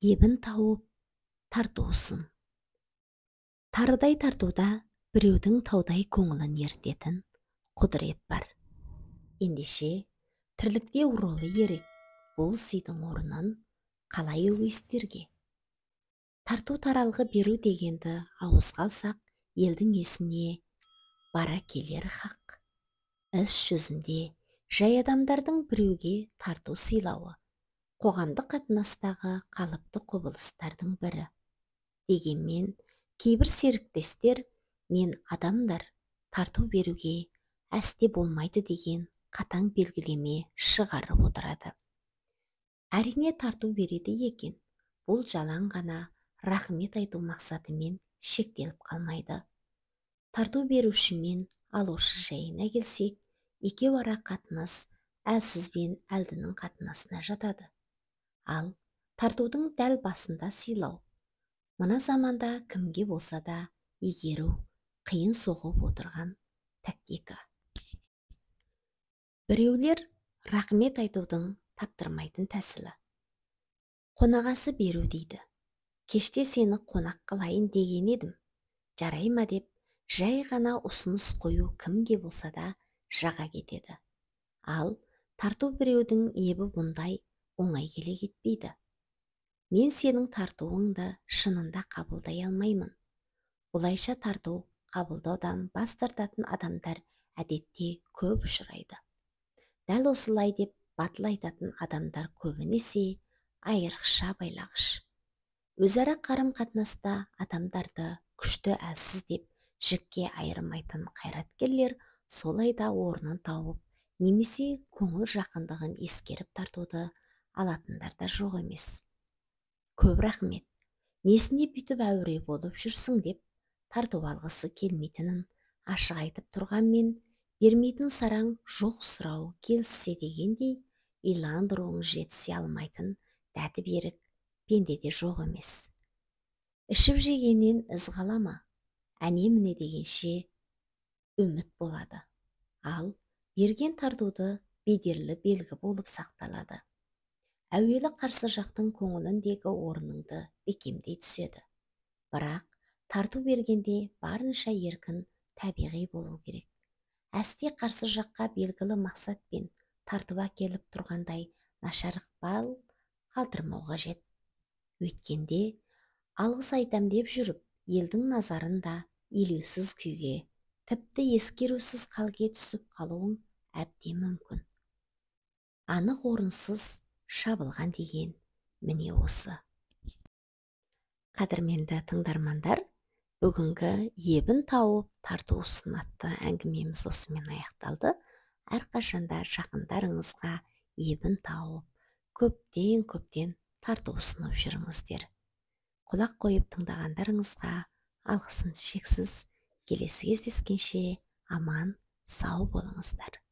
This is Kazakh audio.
ебін тауып тартусын. Тарыдай тартуда біреудің таудай көңілін ертетін құдірет бар. Ендеше, тірлікте ұролы ерек бұл сыйдың орнын қалай өгейстерге. Тарту таралғы беру дегенді ауызға алсақ, елдің есіне бара келер хақ. Іс жүзінде жай адамдардың біреуге тарту сыйлауы, қоғамдық қатынастағы қалыпты құбылыстардың бірі. Дегенмен, кейбір серіктестер мен адамдар тарту беруге әсте болмайды деген қатаң белгілеме шығарып отырады. Әрине тарту береді екен, бұл жалаң ғана рахмет айту мақсатымен шектеліп қалмайды. Тарту беруші мен алушы жайына келсек, екеуара қатынас әлсіз бен әлдінің қатынасына жатады. Ал тартудың дәл басында сыйлау. Мына заманда кімге болса да игеру қиын соғып отырған тактика. Біреулер рахмет айтудың таптырмайтын тәсілі. Қонағасы беру дейді. Кеште сені қонақ қылайын деген едім. Жарай ма деп, жай ғана ұсыныс қою кімге болса да жаға кетеді. Ал тарту біреудің ебі бұндай оңай келе кетпейді. Мен сенің тартуыңды шынында қабылдай алмаймын. Олайша тарту қабылдаудан бас тартатын адамдар әдетте көп ұшырайды. Дәл осылай деп батыл айтатын адамдар көбінесе айрықша байлағыш. Өзара қарым қатынаста адамдарды күшті әлсіз деп жікке айырмайтын қайраткерлер солайда орнын тауып, немесе көңіл жақындығын ескеріп тартуды алатындар да жоқ емес. Көп рахмет, несіне бүйтіп әуре болып жүрсің деп тарту алғысы келмейтінін ашық айтып тұрғанмен, бермейтін сараң жоқ сұрау келіссе дегендей, иландыруың жетісе алмайтын дәті берік пендеде жоқ емес. Ішіп жегеннен із қалама, әне-міне дегенше үміт болады. Ал берген тартуды бедерлі белгі болып сақталады. Әуелі қарсы жақтың көңіліндегі орныңды бекемдей түседі. Бірақ тарту бергенде барынша еркін, табиғи болу керек. Әсте қарсы жаққа белгілі мақсатпен тарту әкеліп тұрғандай нашар ықпал қалдырмау қажет. Өйткенде алғыс айтам деп жүріп, елдің назарында елеусіз күйге, тіпті ескерусіз халге түсіп қалуың әбден мүмкін. Анық орынсыз шабылған деген міне осы. Қадірменді тыңдармандар, бүгінгі ебін тауып тартусын атты әңгімеміз осымен аяқталды. Әрқашанда жақындарыңызға ебін тауып, көптен тарту ұсынып жүріңіздер. Құлақ қойып тыңдағандарыңызға алғысым шексіз. Келесі кездескенше аман, сау болыңыздар.